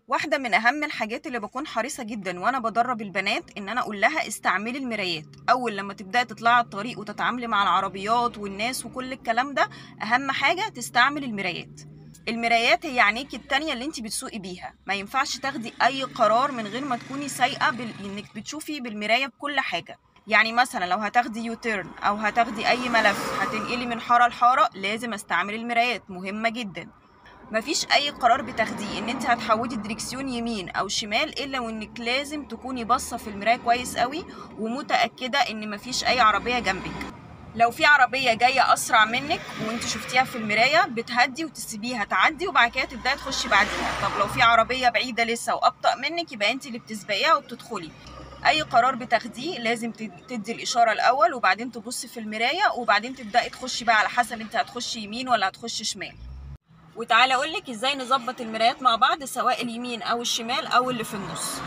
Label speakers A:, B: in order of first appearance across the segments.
A: واحدة من أهم الحاجات اللي باكون حريصة جدًا وأنا بادرّب البنات إن أنا أقول لها استعملي المرايات، أول لمّا تبدئي تطلعي على الطريق وتتعاملي مع العربيات والناس وكل الكلام ده، أهم حاجة تستعمل المرايات. المرايات هي عينيكِ التانية اللي أنتِ بتسوقي بيها، ما ينفعش تاخدي أي قرار من غير ما تكوني سايقة إنِّك بتشوفي بالمراية بكل حاجة. يعني مثلًا لو هتاخدي U turn أو هتاخدي أي ملف، هتنقلي من حارة لحارة، لازم أستعمل المرايات، مهمة جدًا. مفيش اي قرار بتاخديه ان انت هتحودي الدريكسيون يمين او شمال الا وانك لازم تكوني باصه في المرايه كويس قوي ومتاكده ان مفيش اي عربيه جنبك. لو في عربيه جايه اسرع منك وانت شفتيها في المرايه بتهدي وتسيبيها تعدي وبعد كده تبداي تخشي بعديها. طب لو في عربيه بعيده لسه وابطا منك يبقى انت اللي بتسبقيها وبتدخلي. اي قرار بتاخديه لازم تدي الاشاره الاول وبعدين تبصي في المرايه وبعدين تبداي تخشي بقى على حسب انت هتخشي يمين ولا هتخشي شمال. وتعالى اقولك ازاي نظبط المرايات مع بعض سواء اليمين او الشمال او اللي في النص.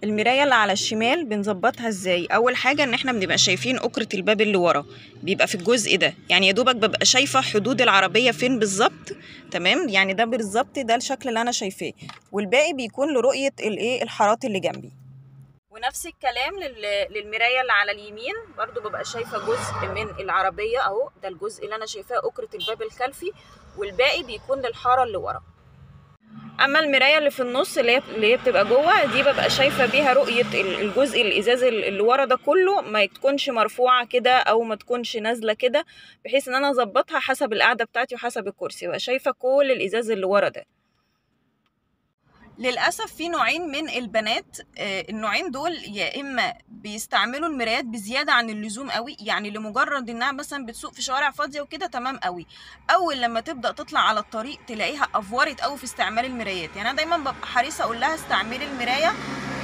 A: المرايه اللي على الشمال بنظبطها ازاي؟ اول حاجه ان احنا بنبقى شايفين اكرة الباب اللي ورا، بيبقى في الجزء ده، يعني يا دوبك ببقى شايفه حدود العربيه فين بالظبط. تمام، يعني ده بالظبط ده الشكل اللي انا شايفاه، والباقي بيكون لرؤيه الحارات اللي جنبي. ونفس الكلام للمرايه اللي على اليمين، برضو ببقى شايفه جزء من العربيه اهو، ده الجزء اللي انا شايفاه اكرة الباب الخلفي، والباقي بيكون للحاره اللي ورا. اما المرايه اللي في النص اللي هي بتبقى جوه دي ببقى شايفه بيها رؤيه الجزء الازاز اللي ورا ده كله، ما تكونش مرفوعه كده او ما تكونش نازله كده، بحيث ان انا اظبطها حسب القعده بتاعتي وحسب الكرسي، ببقى شايفه كل الازاز اللي ورا ده. للأسف في نوعين من البنات، النوعين دول يا إما بيستعملوا المرايات بزيادة عن اللزوم قوي، يعني لمجرد إنها مثلا بتسوق في شوارع فاضية وكده تمام قوي، أول لما تبدأ تطلع على الطريق تلاقيها أفورت قوي في استعمال المرايات. يعني أنا دايما ببقى حريصة أقول لها استعملي المراية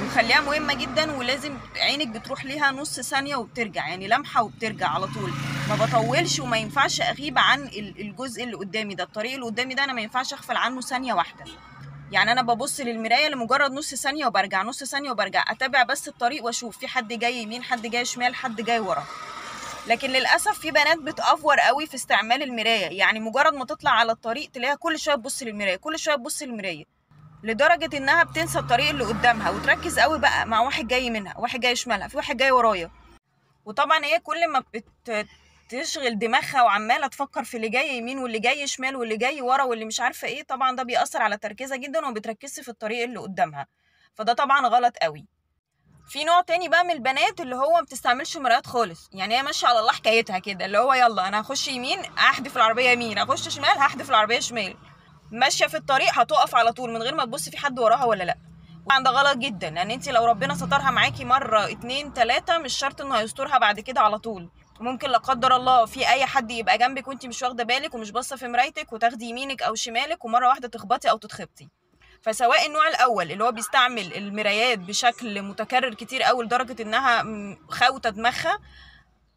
A: وخليها مهمة جدا، ولازم عينك بتروح ليها نص ثانية وبترجع، يعني لمحة وبترجع على طول، ما بطولش وما ينفعش أغيب عن الجزء اللي قدامي ده، الطريق اللي قدامي ده أنا ما ينفعش أغفل عنه ثانية واحدة. يعني انا ببص للمرايه لمجرد نص ثانيه وبرجع، نص ثانيه وبرجع، اتابع بس الطريق واشوف في حد جاي يمين، حد جاي شمال، حد جاي ورا. لكن للاسف في بنات بتافور قوي في استعمال المرايه، يعني مجرد ما تطلع على الطريق تلاقيها كل شويه تبص للمرايه، كل شويه تبص للمرايه، لدرجه انها بتنسى الطريق اللي قدامها وتركز قوي بقى مع واحد جاي منها، واحد جاي شمالها، في واحد جاي ورايا. وطبعا هي كل ما تشغل دماغها وعماله تفكر في اللي جاي يمين واللي جاي شمال واللي جاي ورا واللي مش عارفه ايه، طبعا ده بيأثر على تركيزها جدا وما بتركزش في الطريق اللي قدامها، فده طبعا غلط قوي. في نوع تاني بقى من البنات اللي هو ما بتستعملش مرايات خالص، يعني هي ماشيه على الله حكايتها كده، اللي هو يلا انا هخش يمين هحدف العربيه يمين، هخش شمال هحدف العربيه شمال، ماشيه في الطريق هتقف على طول من غير ما تبص في حد وراها ولا لا. طبعا ده غلط جدا، لان انت لو ربنا سترها معاكي مره اتنين تلاته مش شرط انه هيسترها بعد كده على طول. ممكن لا قدر الله في اي حد يبقى جنبك وانت مش واخده بالك ومش باصه في مرايتك وتاخدي يمينك او شمالك ومره واحده تخبطي او تتخبطي. فسواء النوع الاول اللي هو بيستعمل المرايات بشكل متكرر كتير قوي لدرجه انها خاوته دماغها،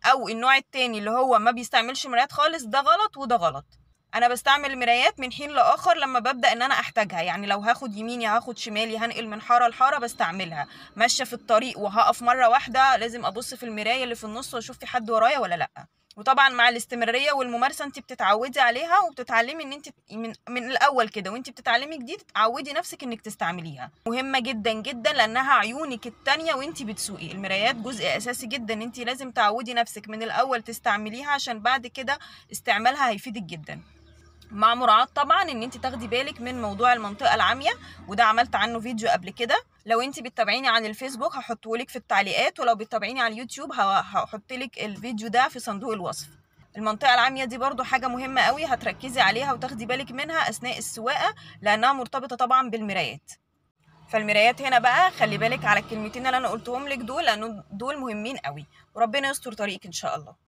A: او النوع التاني اللي هو ما بيستعملش مرايات خالص، ده غلط وده غلط. انا بستعمل المرايات من حين لاخر لما ببدا ان انا احتاجها، يعني لو هاخد يميني هاخد شمالي هنقل من حاره لحاره بستعملها، ماشيه في الطريق وهقف مره واحده لازم ابص في المرايه اللي في النص واشوف في حد ورايا ولا لا. وطبعا مع الاستمراريه والممارسه انت بتتعودي عليها وبتتعلمي ان انت من الاول كده وانت بتتعلمي جديد تعودي نفسك انك تستعمليها، مهمه جدا جدا لانها عيونك التانية وانت بتسوقي. المرايات جزء اساسي جدا، انت لازم تعودي نفسك من الاول تستعمليها عشان بعد كده استعمالها هيفيدك جدا، مع مراعاة طبعا ان انت تاخدي بالك من موضوع المنطقة العامية، وده عملت عنه فيديو قبل كده. لو انت بتتابعيني على الفيسبوك هحطهولك في التعليقات، ولو بتتابعيني على اليوتيوب هحطلك الفيديو ده في صندوق الوصف. المنطقة العامية دي برضو حاجة مهمة قوي هتركزي عليها وتاخدي بالك منها اثناء السواقة لانها مرتبطة طبعا بالمرايات. فالمرايات هنا بقى خلي بالك على الكلمتين اللي انا قلتهم لك دول لانه دول مهمين قوي، وربنا يستر طريقك ان شاء الله.